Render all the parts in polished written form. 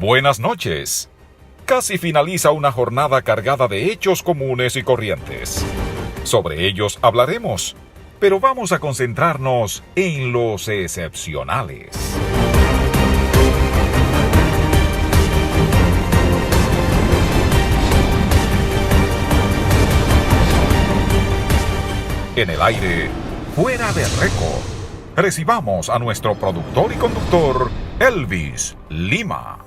Buenas noches. Casi finaliza una jornada cargada de hechos comunes y corrientes. Sobre ellos hablaremos, pero vamos a concentrarnos en los excepcionales. En el aire, fuera de récord, recibamos a nuestro productor y conductor, Elvis Lima.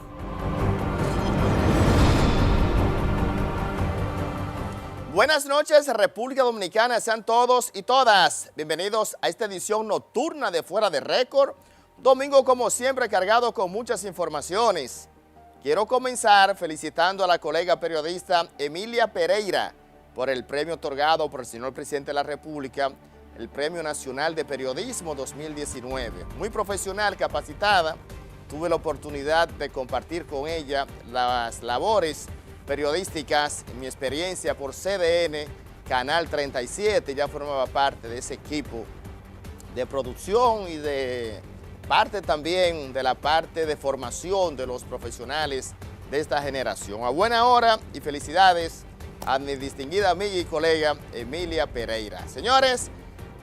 Buenas noches, República Dominicana, sean todos y todas bienvenidos a esta edición nocturna de Fuera de Récord. Domingo, como siempre, cargado con muchas informaciones. Quiero comenzar felicitando a la colega periodista Emilia Pereira por el premio otorgado por el señor presidente de la República, el Premio Nacional de Periodismo 2019. Muy profesional, capacitada. Tuve la oportunidad de compartir con ella las labores periodísticas, en mi experiencia por CDN, Canal 37, ya formaba parte de ese equipo de producción y de parte también de la parte de formación de los profesionales de esta generación. A buena hora y felicidades a mi distinguida amiga y colega Emilia Pereira. Señores,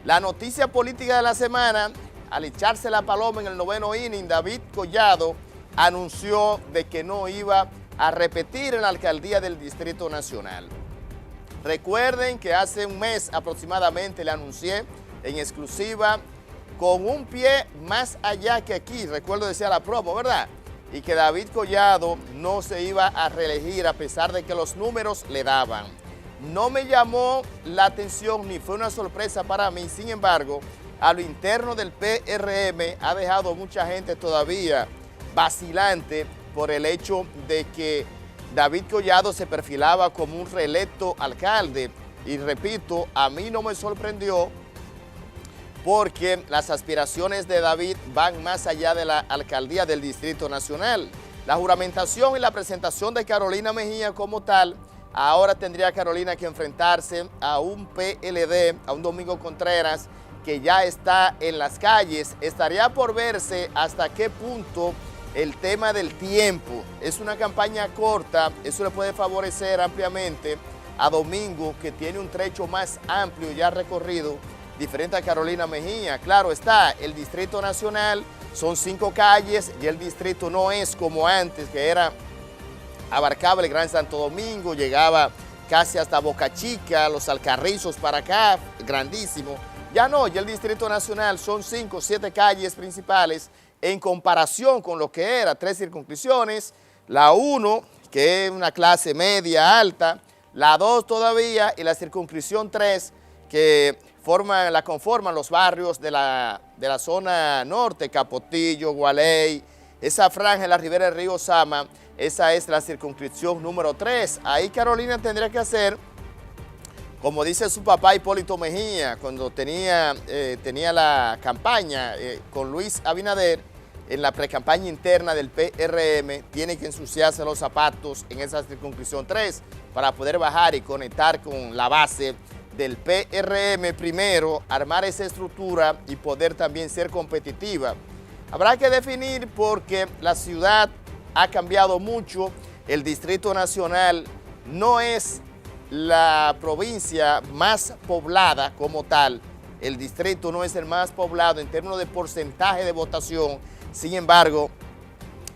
la noticia política de la semana, al echarse la paloma en el 9º inning, David Collado anunció de que no iba a repetir en la alcaldía del Distrito Nacional. Recuerden que hace un mes aproximadamente le anuncié en exclusiva con un pie más allá que aquí, recuerdo decía la promo, ¿verdad? Y que David Collado no se iba a reelegir a pesar de que los números le daban. No me llamó la atención ni fue una sorpresa para mí, sin embargo, a lo interno del PRM ha dejado mucha gente todavía vacilante por el hecho de que David Collado se perfilaba como un reelecto alcalde. Y repito, a mí no me sorprendió porque las aspiraciones de David van más allá de la alcaldía del Distrito Nacional. La juramentación y la presentación de Carolina Mejía como tal, ahora tendría Carolina que enfrentarse a un PLD, a un Domingo Contreras, que ya está en las calles. Estaría por verse hasta qué punto el tema del tiempo. Es una campaña corta, eso le puede favorecer ampliamente a Domingo, que tiene un trecho más amplio ya recorrido, diferente a Carolina Mejía. Claro está, el Distrito Nacional son 5 calles y el distrito no es como antes, que era, abarcaba el Gran Santo Domingo, llegaba casi hasta Boca Chica, los Alcarrizos para acá, grandísimo. Ya no, ya el Distrito Nacional son 5 o 7 calles principales en comparación con lo que era 3 circunscripciones, la 1, que es una clase media alta, la 2 todavía, y la circunscripción 3, que la conforman los barrios de la zona norte, Capotillo, Gualey, esa franja en la ribera del río Sama, esa es la circunscripción número 3. Ahí Carolina tendría que hacer, como dice su papá Hipólito Mejía, cuando tenía la campaña con Luis Abinader, en la precampaña interna del PRM, tiene que ensuciarse los zapatos en esa circunscripción 3 para poder bajar y conectar con la base del PRM primero, armar esa estructura y poder también ser competitiva. Habrá que definir porque la ciudad ha cambiado mucho, el Distrito Nacional no es la provincia más poblada como tal, el distrito no es el más poblado en términos de porcentaje de votación. Sin embargo,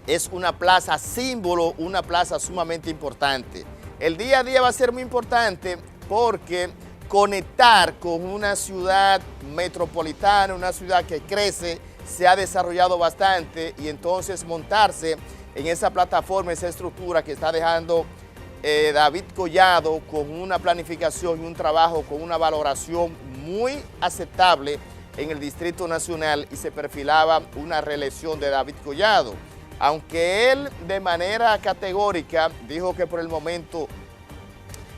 es una plaza símbolo, una plaza sumamente importante. El día a día va a ser muy importante porque conectar con una ciudad metropolitana, una ciudad que crece, se ha desarrollado bastante, y entonces montarse en esa plataforma, esa estructura que está dejando David Collado con una planificación y un trabajo con una valoración muy aceptable en el Distrito Nacional, y se perfilaba una reelección de David Collado. Aunque él de manera categórica dijo que por el momento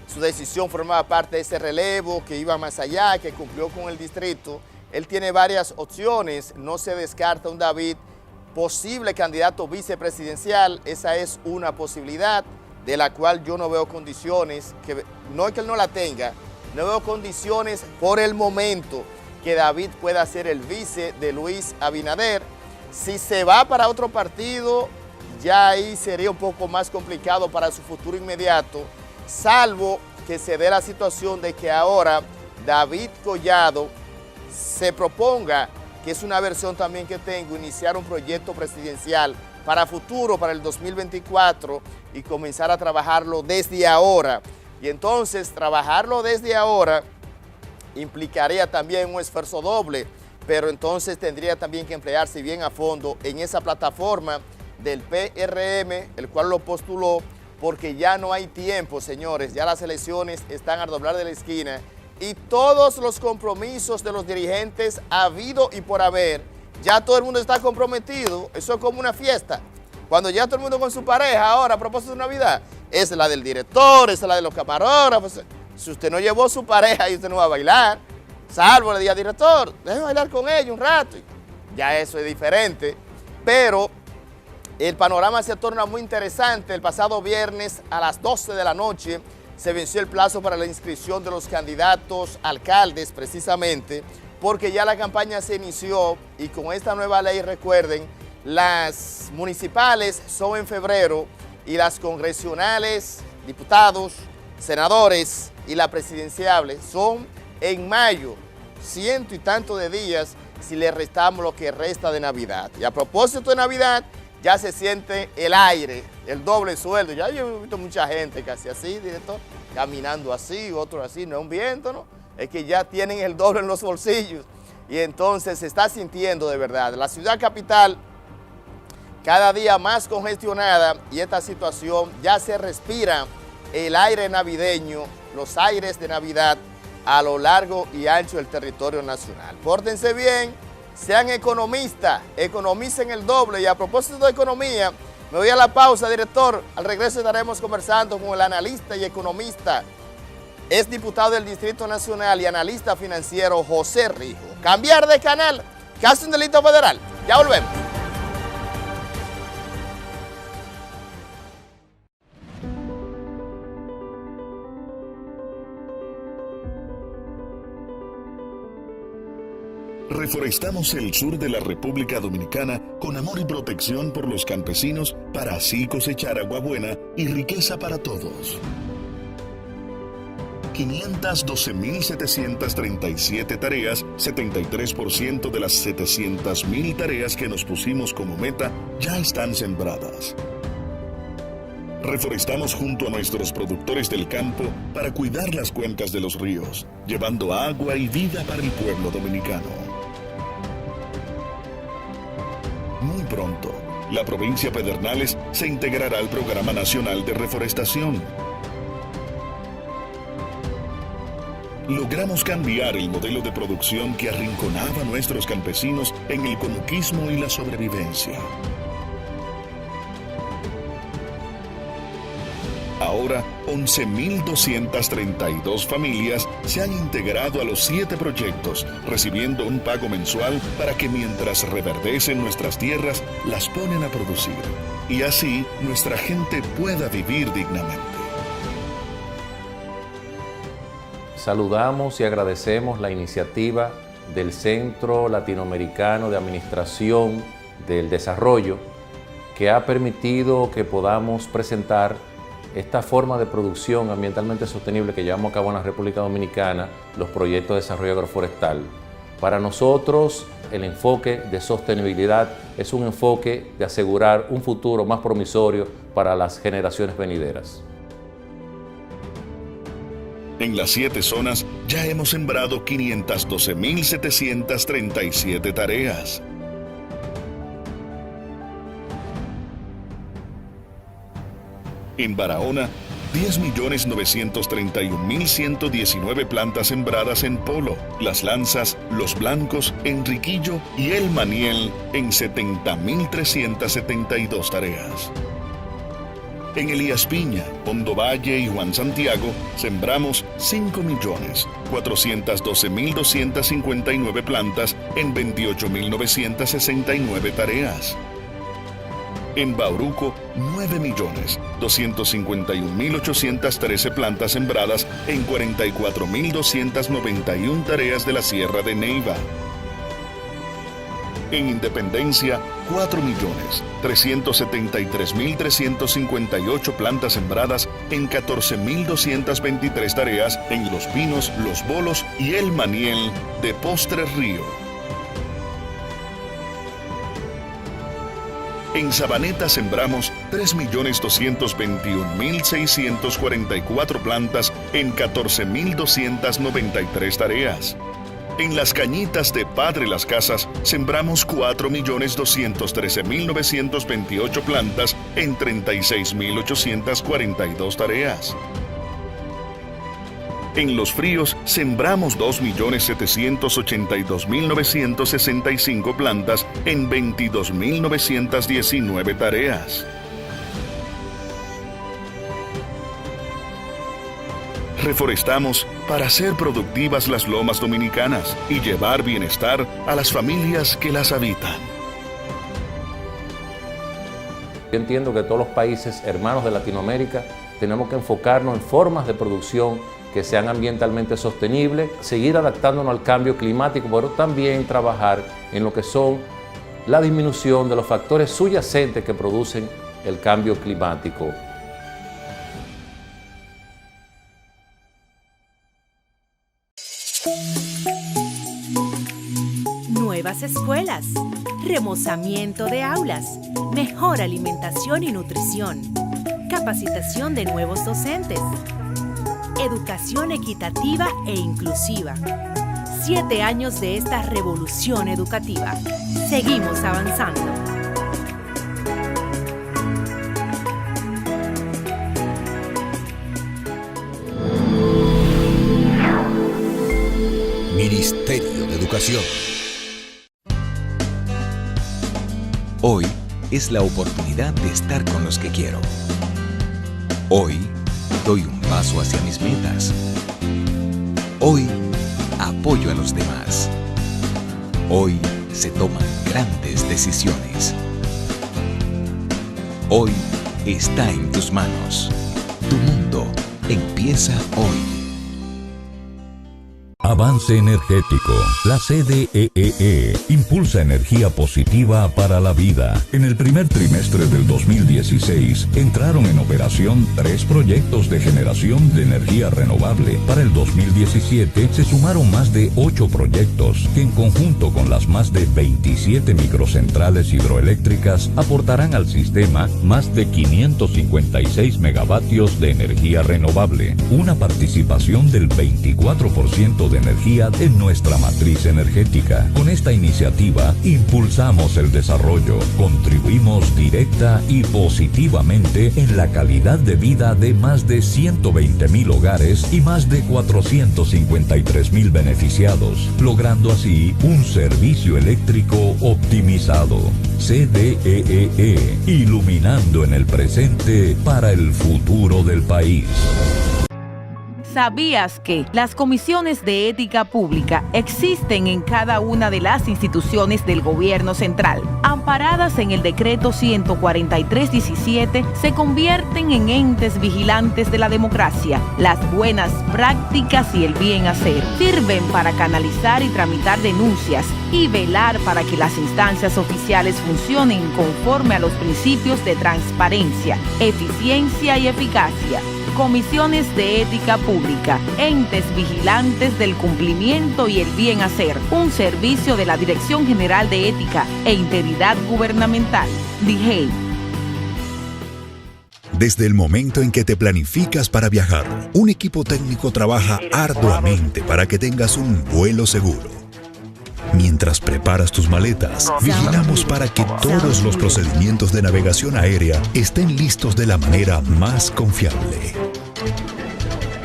su decisión formaba parte de ese relevo, que iba más allá, que cumplió con el distrito, él tiene varias opciones, no se descarta un David posible candidato vicepresidencial, esa es una posibilidad de la cual yo no veo condiciones, no es que él no la tenga, no veo condiciones por el momento que David pueda ser el vice de Luis Abinader. Si se va para otro partido, ya ahí sería un poco más complicado para su futuro inmediato, salvo que se dé la situación de que ahora David Collado se proponga, que es una versión también que tengo, iniciar un proyecto presidencial para futuro, para el 2024, y comenzar a trabajarlo desde ahora. Y entonces trabajarlo desde ahora implicaría también un esfuerzo doble, pero entonces tendría también que emplearse bien a fondo en esa plataforma del PRM, el cual lo postuló, porque ya no hay tiempo, señores, ya las elecciones están al doblar de la esquina y todos los compromisos de los dirigentes habido y por haber, ya todo el mundo está comprometido, eso es como una fiesta. Cuando ya todo el mundo con su pareja, ahora a propósito de Navidad, es la del director, es la de los camarógrafos. Si usted no llevó su pareja y usted no va a bailar, salvo le diga, director, déjeme bailar con ella un rato. Ya eso es diferente, pero el panorama se torna muy interesante. El pasado viernes a las 12 de la noche se venció el plazo para la inscripción de los candidatos alcaldes, precisamente, porque ya la campaña se inició y con esta nueva ley, recuerden, las municipales son en febrero y las congresionales, diputados, senadores y las presidenciales son en mayo, 100 y tanto de días si le restamos lo que resta de Navidad. Y a propósito de Navidad, ya se siente el aire, el doble sueldo. Ya yo he visto mucha gente casi así, director, caminando así, otros así, no es un viento, ¿no? Es que ya tienen el doble en los bolsillos. Y entonces se está sintiendo de verdad. La ciudad capital cada día más congestionada y esta situación ya se respira el aire navideño, los aires de Navidad a lo largo y ancho del territorio nacional. Pórtense bien, sean economistas, economicen el doble. Y a propósito de economía, me voy a la pausa, director. Al regreso estaremos conversando con el analista y economista, es diputado del Distrito Nacional y analista financiero José Rijo. Cambiar de canal, casi un delito federal. Ya volvemos. Reforestamos el sur de la República Dominicana con amor y protección por los campesinos para así cosechar agua buena y riqueza para todos. 512.737 tareas, 73% de las 700.000 tareas que nos pusimos como meta ya están sembradas. Reforestamos junto a nuestros productores del campo para cuidar las cuencas de los ríos, llevando agua y vida para el pueblo dominicano. Muy pronto, la provincia Pedernales se integrará al Programa Nacional de Reforestación. Logramos cambiar el modelo de producción que arrinconaba a nuestros campesinos en el conuquismo y la sobrevivencia. Ahora, 11.232 familias se han integrado a los 7 proyectos, recibiendo un pago mensual para que mientras reverdecen nuestras tierras, las ponen a producir. Y así, nuestra gente pueda vivir dignamente. Saludamos y agradecemos la iniciativa del Centro Latinoamericano de Administración del Desarrollo, que ha permitido que podamos presentar esta forma de producción ambientalmente sostenible que llevamos a cabo en la República Dominicana, los proyectos de desarrollo agroforestal. Para nosotros, el enfoque de sostenibilidad es un enfoque de asegurar un futuro más promisorio para las generaciones venideras. En las 7 zonas ya hemos sembrado 512.737 tareas. En Barahona, 10.931.119 plantas sembradas en Polo, Las Lanzas, Los Blancos, Enriquillo y El Maniel en 70.372 tareas. En Elías Piña, Hondo Valle y Juan Santiago sembramos 5.412.259 plantas en 28.969 tareas. En Bauruco, 9.251.813 plantas sembradas en 44.291 tareas de la Sierra de Neiva. En Independencia, 4.373.358 plantas sembradas en 14.223 tareas en Los Pinos, Los Bolos y El Maniel de Postres Río. En Sabaneta sembramos 3.221.644 plantas en 14.293 tareas. En Las Cañitas de Padre Las Casas sembramos 4.213.928 plantas en 36.842 tareas. En Los Fríos sembramos 2.782.965 plantas en 22.919 tareas. Reforestamos para hacer productivas las lomas dominicanas y llevar bienestar a las familias que las habitan. Yo entiendo que todos los países hermanos de Latinoamérica tenemos que enfocarnos en formas de producción que sean ambientalmente sostenibles, seguir adaptándonos al cambio climático, pero también trabajar en lo que son la disminución de los factores subyacentes que producen el cambio climático. Nuevas escuelas, remozamiento de aulas, mejor alimentación y nutrición, capacitación de nuevos docentes, educación equitativa e inclusiva. 7 años de esta revolución educativa. Seguimos avanzando. Ministerio de Educación. Hoy es la oportunidad de estar con los que quiero. Hoy doy un paso hacia mis metas. Hoy apoyo a los demás. Hoy se toman grandes decisiones. Hoy está en tus manos. Tu mundo empieza hoy. Avance Energético. La CDEE impulsa energía positiva para la vida. En el primer trimestre del 2016 entraron en operación 3 proyectos de generación de energía renovable. Para el 2017 se sumaron más de 8 proyectos que en conjunto con las más de 27 microcentrales hidroeléctricas aportarán al sistema más de 556 megavatios de energía renovable, una participación del 24% de energía en nuestra matriz energética. Con esta iniciativa impulsamos el desarrollo, contribuimos directa y positivamente en la calidad de vida de más de 120,000 hogares y más de 453,000 beneficiados, logrando así un servicio eléctrico optimizado. CDEE, iluminando en el presente para el futuro del país. ¿Sabías que las comisiones de ética pública existen en cada una de las instituciones del gobierno central? Amparadas en el decreto 143/17, se convierten en entes vigilantes de la democracia, las buenas prácticas y el bien hacer. Sirven para canalizar y tramitar denuncias y velar para que las instancias oficiales funcionen conforme a los principios de transparencia, eficiencia y eficacia. Comisiones de ética pública, entes vigilantes del cumplimiento y el bien hacer, un servicio de la Dirección General de Ética e Integridad Gubernamental, DIGEI. Desde el momento en que te planificas para viajar, un equipo técnico trabaja arduamente para que tengas un vuelo seguro. Mientras preparas tus maletas, vigilamos para que todos los procedimientos de navegación aérea estén listos de la manera más confiable.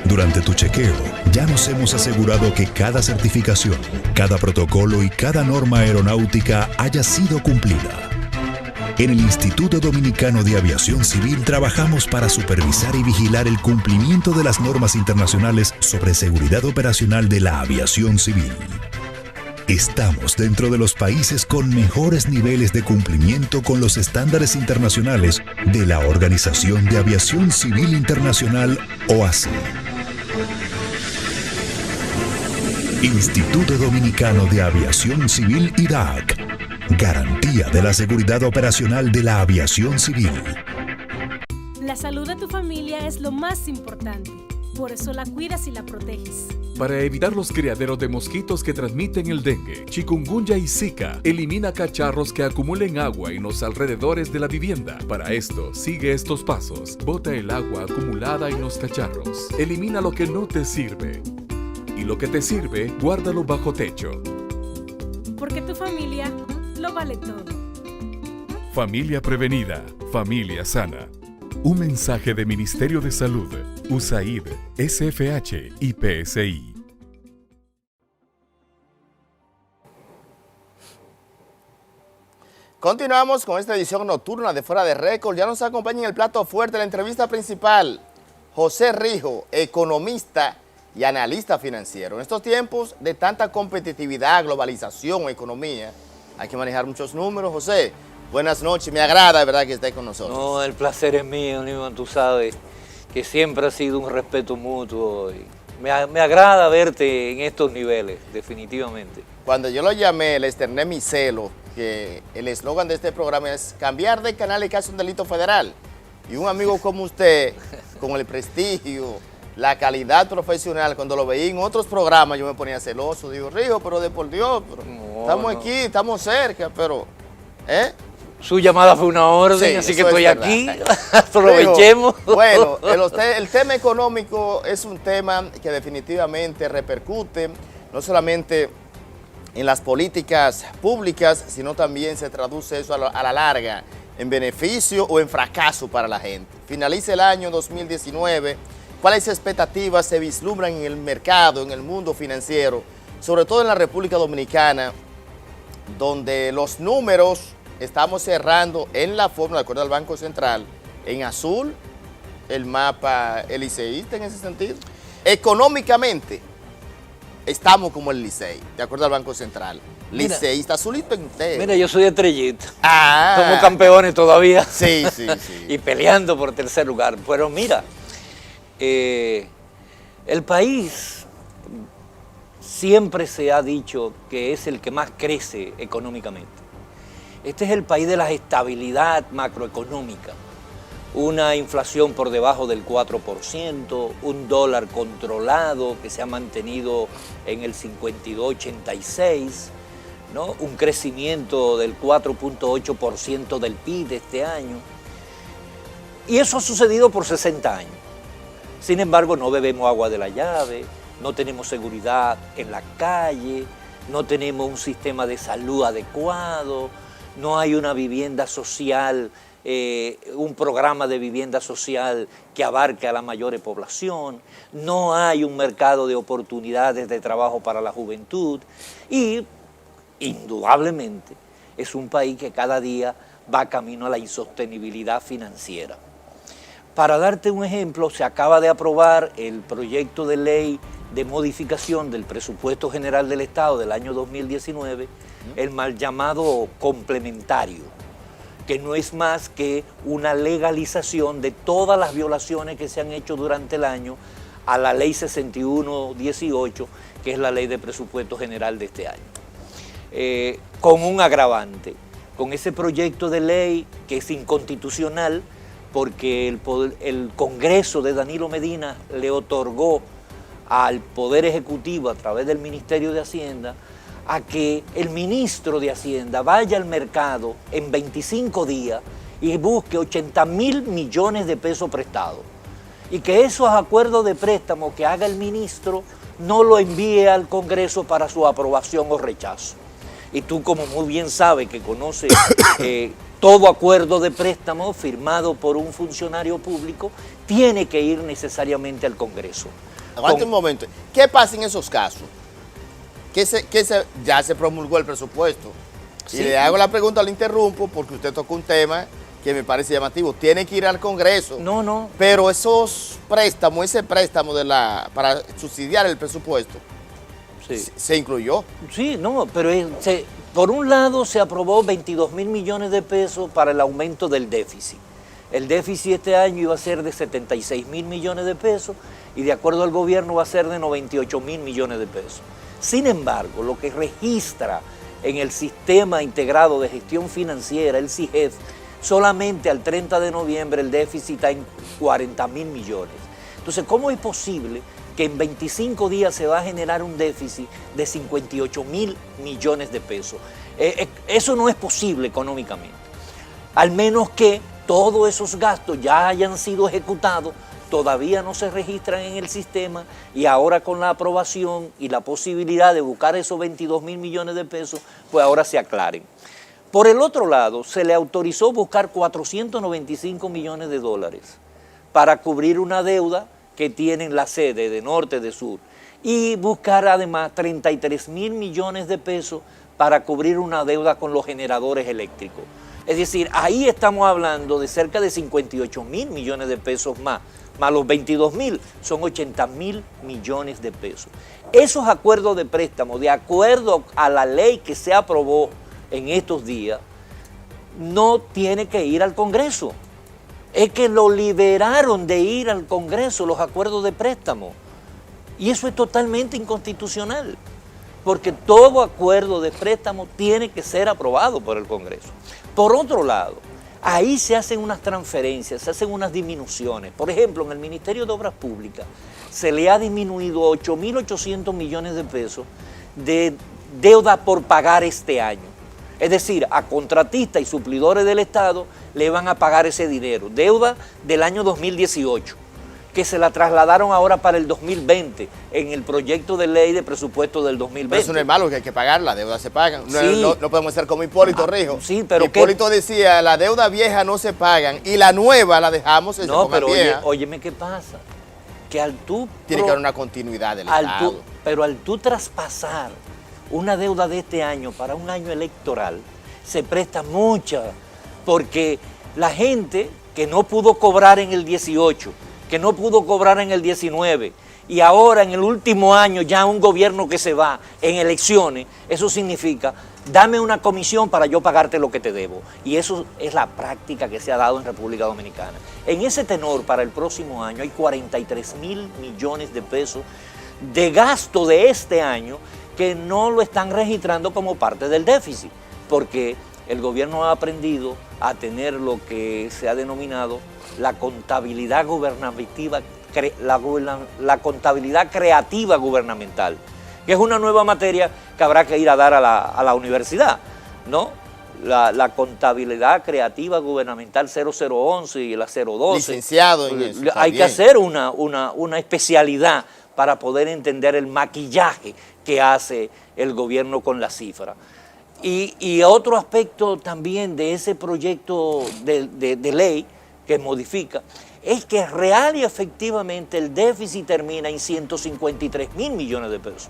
Durante tu chequeo, ya nos hemos asegurado que cada certificación, cada protocolo y cada norma aeronáutica haya sido cumplida. En el Instituto Dominicano de Aviación Civil trabajamos para supervisar y vigilar el cumplimiento de las normas internacionales sobre seguridad operacional de la aviación civil. Estamos dentro de los países con mejores niveles de cumplimiento con los estándares internacionales de la Organización de Aviación Civil Internacional, OACI. Instituto Dominicano de Aviación Civil, IDAC. garantía de la seguridad operacional de la aviación civil. La salud de tu familia es lo más importante. Por eso la cuidas y la proteges. Para evitar los criaderos de mosquitos que transmiten el dengue, chikungunya y zika, elimina cacharros que acumulen agua en los alrededores de la vivienda. Para esto, sigue estos pasos. Bota el agua acumulada en los cacharros. Elimina lo que no te sirve. Y lo que te sirve, guárdalo bajo techo. Porque tu familia lo vale todo. Familia prevenida, familia sana. Un mensaje de Ministerio de Salud, USAID, SFH y PSI. Continuamos con esta edición nocturna de Fuera de Récord. Ya nos acompaña en el plato fuerte de la entrevista principal José Rijo, economista y analista financiero. En estos tiempos de tanta competitividad, globalización, economía, hay que manejar muchos números. José, buenas noches. Me agrada, de verdad, que estés con nosotros. No, el placer es mío, Newman. Tú sabes que siempre ha sido un respeto mutuo. Y me agrada verte en estos niveles, definitivamente. Cuando yo lo llamé, le externé mi celo, que el eslogan de este programa es cambiar de canal y casi un delito federal. Y un amigo como usted, con el prestigio, la calidad profesional, cuando lo veía en otros programas yo me ponía celoso. Digo, Rijo, pero de por Dios, pero estamos aquí, estamos cerca, pero... Su llamada fue una orden, sí, así que estoy aquí, aprovechemos. Rijo, bueno, el tema económico es un tema que definitivamente repercute, no solamente en las políticas públicas, sino también se traduce eso a la larga en beneficio o en fracaso para la gente. Finaliza el año 2019, ¿cuáles expectativas se vislumbran en el mercado, en el mundo financiero, sobre todo en la República Dominicana, donde los números estamos cerrando en la fórmula, de acuerdo al Banco Central, en azul, el mapa liceísta en ese sentido? Económicamente, estamos como el Licey, de acuerdo al Banco Central. Liceísta, azulito entero. Mira, yo soy estrellita. Ah. Somos campeones todavía. Sí. Y peleando por tercer lugar. Pero mira, el país siempre se ha dicho que es el que más crece económicamente. Este es el país de la estabilidad macroeconómica. Una inflación por debajo del 4%, un dólar controlado que se ha mantenido en el 52.86, ¿no? Un crecimiento del 4.8% del PIB de este año. Y eso ha sucedido por 60 años. Sin embargo, no bebemos agua de la llave, no tenemos seguridad en la calle, no tenemos un sistema de salud adecuado, no hay una vivienda social, un programa de vivienda social que abarque a la mayor población, no hay un mercado de oportunidades de trabajo para la juventud y, indudablemente, es un país que cada día va camino a la insostenibilidad financiera. Para darte un ejemplo, se acaba de aprobar el proyecto de ley de modificación del presupuesto general del Estado del año 2019, el mal llamado complementario, que no es más que una legalización de todas las violaciones que se han hecho durante el año a la ley 6118, que es la ley de presupuesto general de este año. Con un agravante, con ese proyecto de ley que es inconstitucional, porque el Congreso de Danilo Medina le otorgó al Poder Ejecutivo a través del Ministerio de Hacienda a que el ministro de Hacienda vaya al mercado en 25 días y busque 80.000 millones de pesos prestados. Y que esos acuerdos de préstamo que haga el ministro no lo envíe al Congreso para su aprobación o rechazo. Y tú, como muy bien sabes, que conoces todo acuerdo de préstamo firmado por un funcionario público, tiene que ir necesariamente al Congreso. Aguante un momento. ¿Qué pasa en esos casos? Ya se promulgó el presupuesto. Sí. Y le hago la pregunta, le interrumpo, porque usted tocó un tema que me parece llamativo. Tiene que ir al Congreso. No. Pero esos préstamos, ese préstamo para subsidiar el presupuesto, sí, ¿se incluyó? Sí, no, pero por un lado se aprobó 22.000 millones de pesos para el aumento del déficit. El déficit este año iba a ser de 76.000 millones de pesos y de acuerdo al gobierno va a ser de 98.000 millones de pesos. Sin embargo, lo que registra en el Sistema Integrado de Gestión Financiera, el SIGEF, solamente al 30 de noviembre el déficit está en 40.000 millones. Entonces, ¿cómo es posible que en 25 días se va a generar un déficit de 58.000 millones de pesos? Eso no es posible económicamente. Al menos que todos esos gastos ya hayan sido ejecutados, todavía no se registran en el sistema y ahora con la aprobación y la posibilidad de buscar esos 22.000 millones de pesos, pues ahora se aclaren. Por el otro lado, se le autorizó buscar 495 millones de dólares para cubrir una deuda que tienen la sede de norte, de sur, y buscar además 33.000 millones de pesos para cubrir una deuda con los generadores eléctricos. Es decir, ahí estamos hablando de cerca de 58.000 millones de pesos más los 22.000, son 80.000 millones de pesos. Esos acuerdos de préstamo, de acuerdo a la ley que se aprobó en estos días, no tiene que ir al Congreso. Es que lo liberaron de ir al Congreso los acuerdos de préstamo. Y eso es totalmente inconstitucional, porque todo acuerdo de préstamo tiene que ser aprobado por el Congreso. Por otro lado, ahí se hacen unas transferencias, se hacen unas disminuciones. Por ejemplo, en el Ministerio de Obras Públicas se le ha disminuido 8.800 millones de pesos de deuda por pagar este año. Es decir, a contratistas y suplidores del Estado le van a pagar ese dinero. Deuda del año 2018, que se la trasladaron ahora para el 2020 en el proyecto de ley de presupuesto del 2020. Pero eso no es malo, que hay que pagar, las deudas se pagan. Sí. No podemos ser como Hipólito Rijo. Sí, pero Hipólito decía, la deuda vieja no se pagan y la nueva la dejamos en No, pero óyeme, ¿qué pasa? Que al tú... Tiene que haber una continuidad del Estado. Pero al tú traspasar una deuda de este año para un año electoral, se presta mucha, porque la gente que no pudo cobrar en el 18, que no pudo cobrar en el 19, y ahora en el último año ya un gobierno que se va en elecciones, eso significa, dame una comisión para yo pagarte lo que te debo. Y eso es la práctica que se ha dado en República Dominicana. En ese tenor, para el próximo año hay 43.000 millones de pesos de gasto de este año que no lo están registrando como parte del déficit, porque el gobierno ha aprendido a tener lo que se ha denominado la contabilidad gubernamental, la contabilidad creativa gubernamental, que es una nueva materia que habrá que ir a dar a la universidad, ¿no? La contabilidad creativa gubernamental 0011 y la 012. Licenciado en eso. Hay que hacer una especialidad para poder entender el maquillaje que hace el gobierno con la cifra. Y otro aspecto también de ese proyecto de ley que modifica es que real y efectivamente el déficit termina en 153.000 millones de pesos.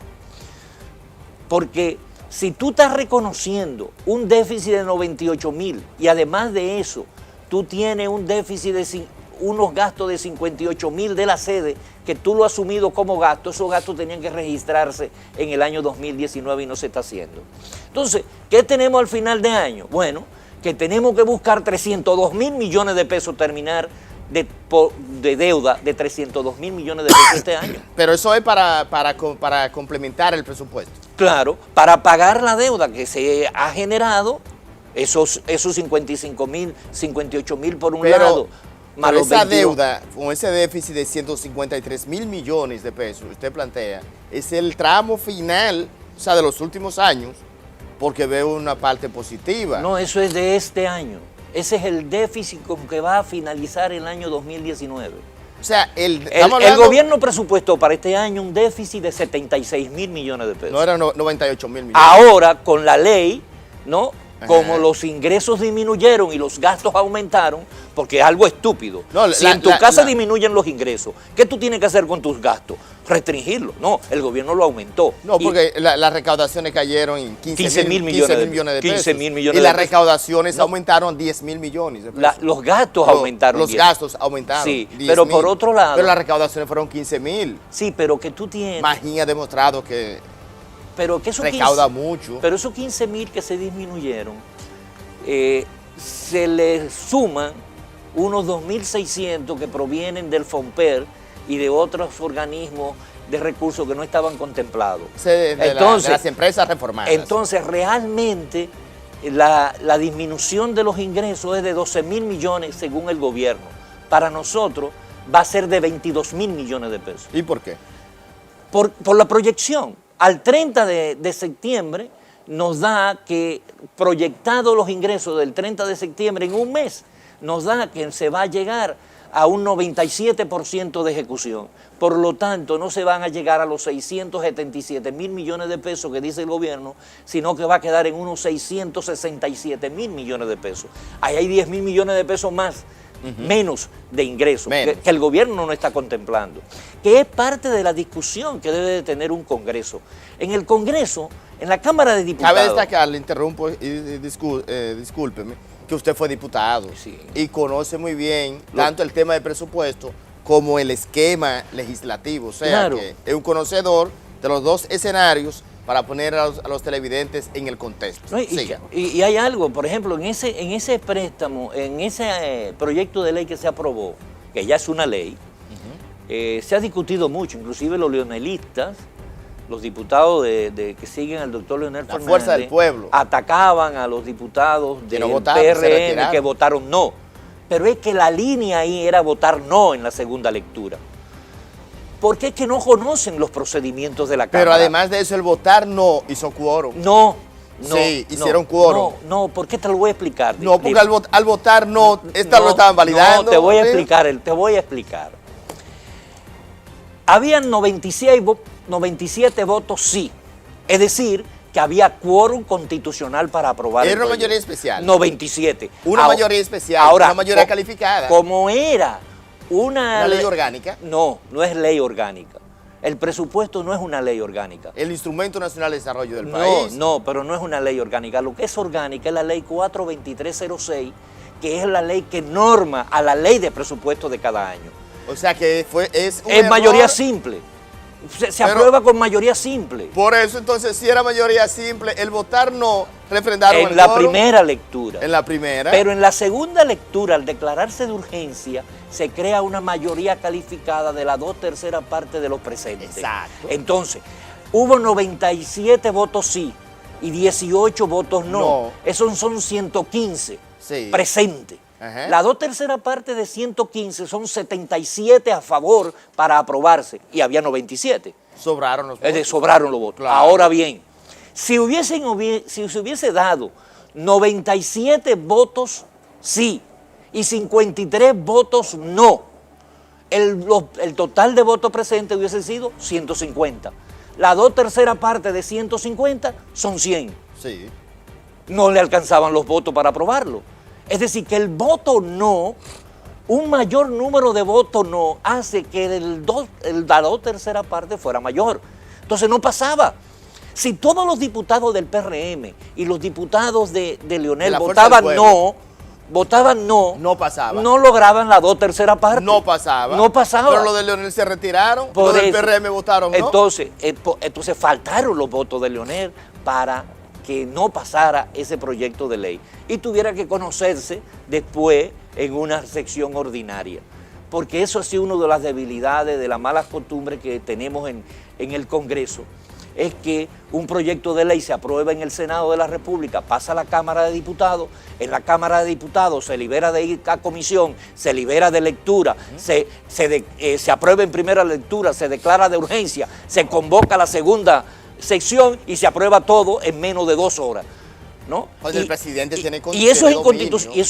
Porque si tú estás reconociendo un déficit de 98.000 y además de eso tú tienes un déficit de unos gastos de 58.000 de la sede, que tú lo has asumido como gasto, esos gastos tenían que registrarse en el año 2019 y no se está haciendo. Entonces, ¿qué tenemos al final de año? Bueno, que tenemos que buscar 302.000 millones de pesos, terminar de deuda de 302.000 millones de pesos este año. Pero eso es para complementar el presupuesto. Claro, para pagar la deuda que se ha generado, esos 55.000, 58.000 por un lado. Pero esa deuda, con ese déficit de 153.000 millones de pesos, usted plantea, es el tramo final, o sea, de los últimos años, porque veo una parte positiva. No, eso es de este año. Ese es el déficit con que va a finalizar el año 2019. O sea, el gobierno presupuestó para este año un déficit de 76.000 millones de pesos. No eran 98.000 millones. Ahora, con la ley, ¿no? Como los ingresos disminuyeron y los gastos aumentaron, porque es algo estúpido. No, si en tu casa disminuyen los ingresos, ¿qué tú tienes que hacer con tus gastos? Restringirlos. No, el gobierno lo aumentó. No, porque las recaudaciones cayeron en 15.000 millones de pesos. 15.000 millones y las recaudaciones aumentaron 10.000 millones de pesos. Los gastos aumentaron. Los gastos aumentaron. Sí, pero por otro lado. Pero las recaudaciones fueron 15.000. Sí, pero que tú tienes. Magín ha demostrado que esos recauda mucho. Pero esos 15.000 que se disminuyeron, se le suman unos 2.600 que provienen del FOMPER y de otros organismos de recursos que no estaban contemplados. De las empresas reformadas. Entonces, realmente, la disminución de los ingresos es de 12.000 millones según el gobierno. Para nosotros va a ser de 22.000 millones de pesos. ¿Y por qué? Por la proyección. Al 30 de septiembre nos da que, proyectados los ingresos del 30 de septiembre en un mes, nos da que se va a llegar a un 97% de ejecución. Por lo tanto, no se van a llegar a los 677.000 millones de pesos que dice el gobierno, sino que va a quedar en unos 667.000 millones de pesos. Ahí hay 10.000 millones de pesos más, menos de ingresos, que el gobierno no está contemplando, que es parte de la discusión que debe de tener un Congreso. En el Congreso, en la Cámara de Diputados... Cabe destacar, le interrumpo y discúlpeme, que usted fue diputado y conoce muy bien tanto el tema del presupuesto como el esquema legislativo. O sea, que es un conocedor de los dos escenarios para poner a los televidentes en el contexto. Y hay algo, por ejemplo, en ese préstamo, en ese proyecto de ley que se aprobó, que ya es una ley, se ha discutido mucho, inclusive los leonelistas, los diputados que siguen al doctor Leonel Fernández, Fuerza del Pueblo, atacaban a los diputados del PRM que votaron no. Pero es que la línea ahí era votar no en la segunda lectura. Porque es que no conocen los procedimientos de la Cámara. Pero además de eso, el votar no hizo quórum. No. Sí, hicieron quórum. No, ¿por qué te lo voy a explicar? No, porque al votar no, lo estaban validando. No, te voy a explicar. Habían 97 votos sí. Es decir, que había quórum constitucional para aprobar. Era una mayoría especial. 97. Una mayoría especial, una mayoría calificada. Como era una ley orgánica. No es ley orgánica. El presupuesto no es una ley orgánica. El Instrumento Nacional de Desarrollo del país. No, pero no es una ley orgánica. Lo que es orgánica es la ley 42306, que es la ley que norma a la ley de presupuesto de cada año. O sea que es mayoría simple. Se aprueba con mayoría simple. Por eso, entonces, si era mayoría simple, el votar no refrendaron el en la primera lectura. En la primera. Pero en la segunda lectura, al declararse de urgencia, se crea una mayoría calificada de la 2/3 parte de los presentes. Exacto. Entonces, hubo 97 votos sí y 18 votos no. Esos son 115 presentes. La 2/3 parte de 115 son 77 a favor para aprobarse y había 97. Sobraron los votos. Sobraron los votos. Claro. Ahora bien, si se hubiese dado 97 votos sí y 53 votos no, el total de votos presentes hubiese sido 150. La 2/3 parte de 150 son 100. Sí. No le alcanzaban los votos para aprobarlo. Es decir, que el voto no, un mayor número de votos no, hace que la 2/3 parte fuera mayor. Entonces no pasaba. Si todos los diputados del PRM y los diputados de Leonel votaban no, no pasaba. No lograban la 2/3 parte. No pasaba. No pasaba. Pero los de Leonel se retiraron, los del PRM votaron no. Entonces faltaron los votos de Leonel para que no pasara ese proyecto de ley y tuviera que conocerse después en una sección ordinaria. Porque eso ha sido una de las debilidades, de las malas costumbres que tenemos en el Congreso, es que un proyecto de ley se aprueba en el Senado de la República, pasa a la Cámara de Diputados, en la Cámara de Diputados se libera de ir a comisión, se libera de lectura, se aprueba en primera lectura, se declara de urgencia, se convoca la segunda sección y se aprueba todo en menos de 2 horas, ¿no? Cuando el presidente tiene y eso es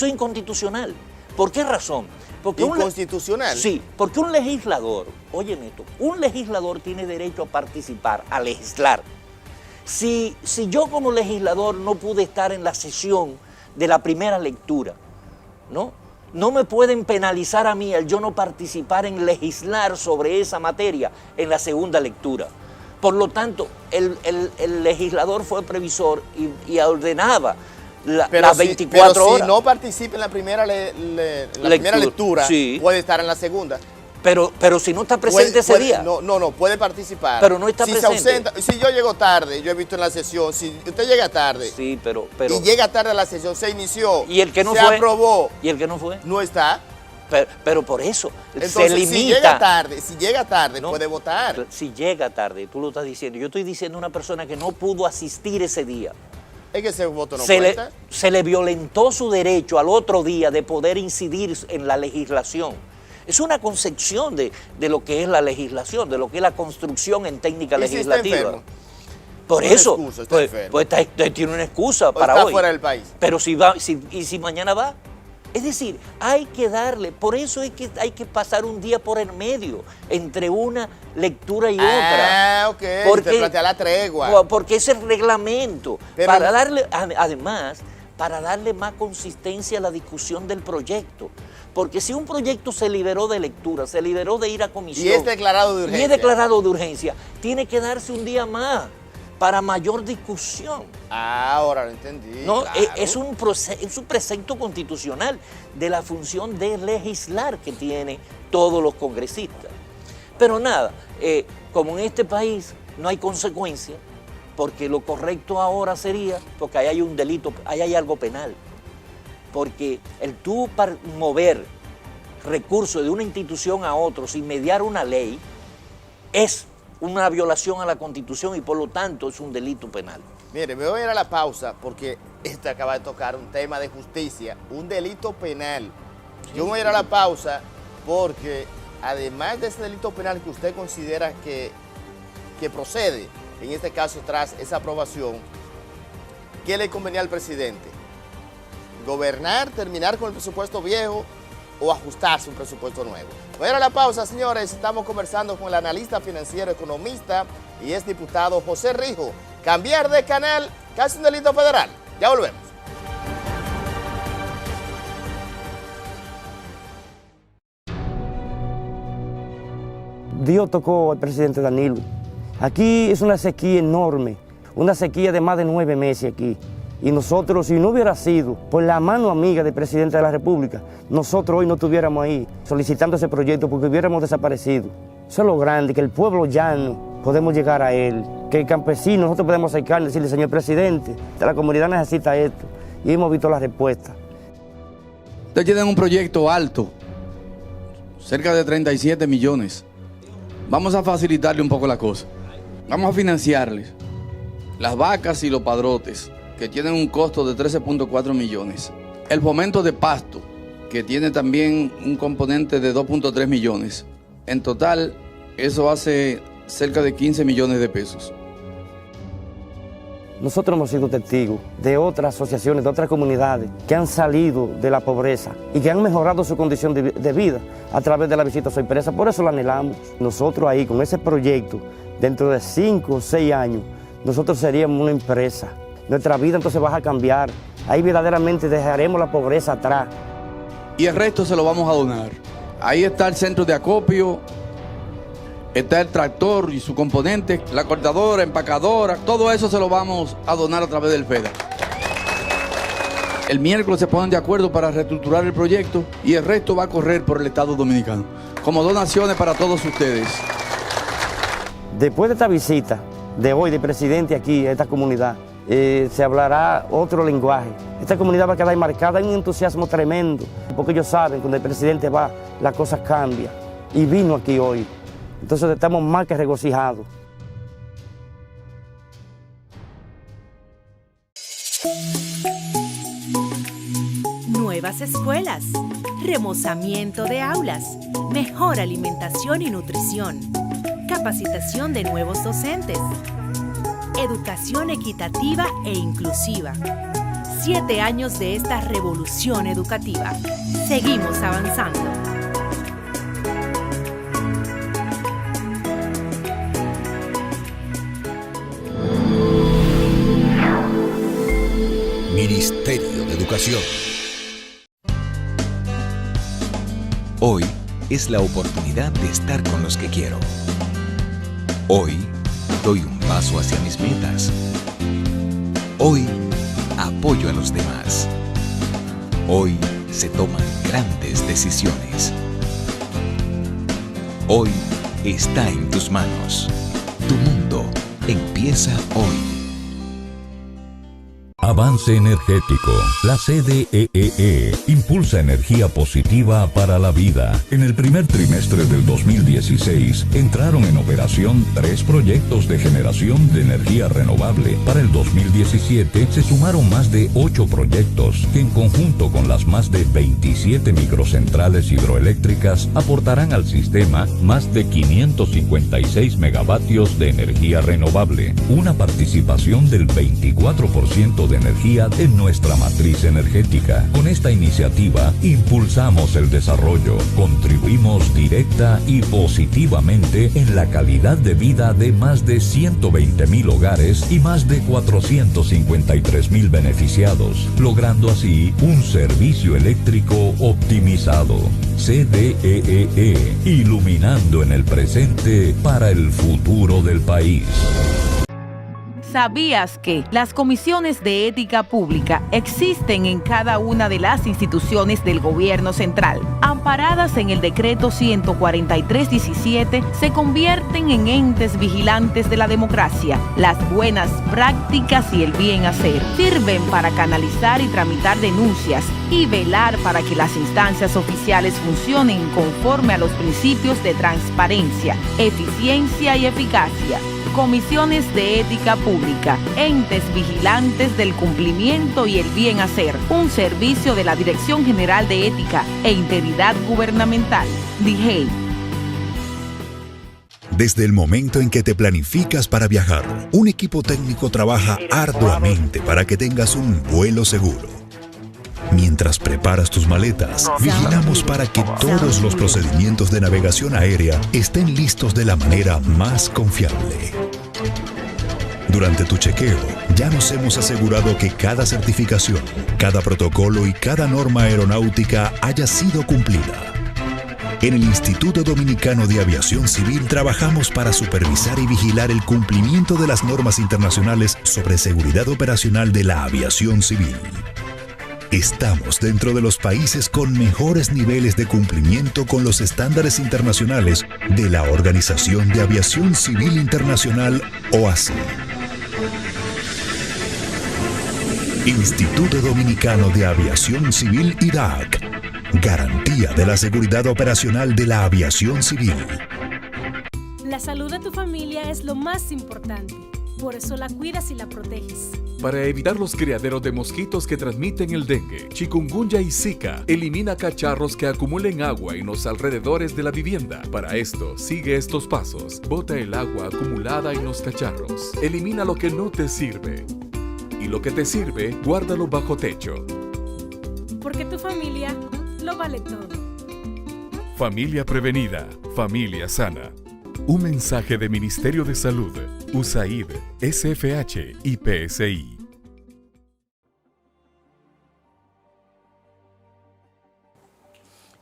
inconstitucional. ¿Por qué razón? Porque ¿inconstitucional? Sí, porque un legislador, óyeme esto, un legislador tiene derecho a participar, a legislar. Si yo como legislador no pude estar en la sesión de la primera lectura, no me pueden penalizar a mí el yo no participar en legislar sobre esa materia en la segunda lectura. Por lo tanto, el legislador fue previsor y ordenaba las 24 horas. Si no participa en la primera lectura, puede estar en la segunda. Pero si no está presente ese día. No, puede participar. Pero no está presente. Se ausenta, si yo llego tarde, yo he visto en la sesión, si usted llega tarde. Sí, pero y llega tarde a la sesión, se inició. ¿Y el que no se fue? Aprobó. ¿Y el que no fue? No está. Pero por eso Entonces, se limita. si llega tarde, No, puede votar. Si llega tarde, tú lo estás diciendo. Yo estoy diciendo a una persona que no pudo asistir ese día. Es que ese voto no Se cuenta. le violentó su derecho al otro día de poder incidir en la legislación. Es una concepción de lo que es la legislación, de lo que es la construcción en técnica ¿Y si está legislativa. enfermo? Por Una eso, excusa, está enfermo. pues tiene una excusa O para está hoy. fuera del país. Pero si mañana va. Es decir, hay que darle, por eso es que hay que pasar un día por el medio, entre una lectura y otra. Ok, te plantea la tregua. Porque es el reglamento. Pero para darle, además, para darle más consistencia a la discusión del proyecto. Porque si un proyecto se liberó de lectura, se liberó de ir a comisión. Y es declarado de urgencia. Y es declarado de urgencia, tiene que darse un día más para mayor discusión. Ahora lo entendí. No, claro. es un precepto constitucional de la función de legislar que tienen todos los congresistas. Pero nada, como en este país no hay consecuencia, porque lo correcto ahora sería, porque ahí hay un delito, ahí hay algo penal. Porque el tú mover recursos de una institución a otro sin mediar una ley es una violación a la Constitución y por lo tanto es un delito penal. Mire, me voy a ir a la pausa porque este acaba de tocar un tema de justicia, un delito penal. Yo me voy a ir a la pausa porque además de ese delito penal que usted considera que procede, en este caso tras esa aprobación, ¿qué le convenía al presidente? ¿Gobernar, terminar con el presupuesto viejo o ajustarse un presupuesto nuevo? Voy a ir a la pausa, señores. Estamos conversando con el analista financiero, economista y es diputado José Rijo. Cambiar de canal, casi un delito federal. Ya volvemos. Dios tocó al presidente Danilo. Aquí es una sequía enorme, una sequía de más de 9 meses aquí. Y nosotros, si no hubiera sido por la mano amiga del presidente de la República, nosotros hoy no estuviéramos ahí solicitando ese proyecto porque hubiéramos desaparecido. Eso es lo grande, que el pueblo llano podemos llegar a él, que el campesino, nosotros podemos acercarle y decirle, señor presidente, la comunidad necesita esto. Y hemos visto la respuesta. Ustedes tienen un proyecto alto, cerca de 37 millones. Vamos a facilitarle un poco la cosa. Vamos a financiarles las vacas y los padrotes, que tienen un costo de 13.4 millones. El fomento de pasto, que tiene también un componente de 2.3 millones. En total, eso hace cerca de 15 millones de pesos. Nosotros hemos sido testigos de otras asociaciones, de otras comunidades que han salido de la pobreza y que han mejorado su condición de vida a través de la visita sorpresa. Por eso la anhelamos. Nosotros ahí, con ese proyecto, dentro de 5 o 6 años, nosotros seríamos una empresa. Nuestra vida entonces va a cambiar. Ahí verdaderamente dejaremos la pobreza atrás. Y el resto se lo vamos a donar. Ahí está el centro de acopio, está el tractor y su componente, la cortadora, empacadora, todo eso se lo vamos a donar a través del FEDA. El miércoles se ponen de acuerdo para reestructurar el proyecto y el resto va a correr por el Estado Dominicano, como donaciones para todos ustedes. Después de esta visita de hoy del presidente aquí, a esta comunidad, se hablará otro lenguaje. Esta comunidad va a quedar marcada en un entusiasmo tremendo, porque ellos saben que cuando el presidente va, las cosas cambian. Y vino aquí hoy. Entonces estamos más que regocijados. Nuevas escuelas, remozamiento de aulas, mejor alimentación y nutrición, capacitación de nuevos docentes, educación equitativa e inclusiva. 7 años de esta revolución educativa. Seguimos avanzando. Ministerio de Educación. Hoy es la oportunidad de estar con los que quiero. Hoy doy un paso hacia mis metas. Hoy apoyo a los demás. Hoy se toman grandes decisiones. Hoy está en tus manos. Tu mundo empieza hoy. Avance energético. La CDEE impulsa energía positiva para la vida. En el primer trimestre del 2016 entraron en operación 3 proyectos de generación de energía renovable. Para el 2017 se sumaron más de 8 proyectos que en conjunto con las más de 27 microcentrales hidroeléctricas aportarán al sistema más de 556 megavatios de energía renovable, una participación del 24% de energía en nuestra matriz energética. Con esta iniciativa impulsamos el desarrollo, contribuimos directa y positivamente en la calidad de vida de más de 120,000 hogares y más de 453,000 beneficiados, logrando así un servicio eléctrico optimizado. CDEE, iluminando en el presente para el futuro del país. ¿Sabías que las comisiones de ética pública existen en cada una de las instituciones del gobierno central? Amparadas en el decreto 143/17, se convierten en entes vigilantes de la democracia. Las buenas prácticas y el bien hacer sirven para canalizar y tramitar denuncias y velar para que las instancias oficiales funcionen conforme a los principios de transparencia, eficiencia y eficacia. Comisiones de ética pública, entes vigilantes del cumplimiento y el bien hacer, un servicio de la Dirección General de Ética e Integridad Gubernamental, DIGEI. Desde el momento en que te planificas para viajar, un equipo técnico trabaja arduamente para que tengas un vuelo seguro. Mientras preparas tus maletas, vigilamos para que todos los procedimientos de navegación aérea estén listos de la manera más confiable. Durante tu chequeo, ya nos hemos asegurado que cada certificación, cada protocolo y cada norma aeronáutica haya sido cumplida. En el Instituto Dominicano de Aviación Civil trabajamos para supervisar y vigilar el cumplimiento de las normas internacionales sobre seguridad operacional de la aviación civil. Estamos dentro de los países con mejores niveles de cumplimiento con los estándares internacionales de la Organización de Aviación Civil Internacional, OACI. Instituto Dominicano de Aviación Civil IDAC. Garantía de la seguridad operacional de la aviación civil. La salud de tu familia es lo más importante. Por eso la cuidas y la proteges. Para evitar los criaderos de mosquitos que transmiten el dengue, chikungunya y zika, elimina cacharros que acumulen agua en los alrededores de la vivienda. Para esto, sigue estos pasos. Bota el agua acumulada en los cacharros. Elimina lo que no te sirve. Y lo que te sirve, guárdalo bajo techo. Porque tu familia lo vale todo. Familia prevenida, familia sana. Un mensaje de Ministerio de Salud, USAID, SFH y PSI.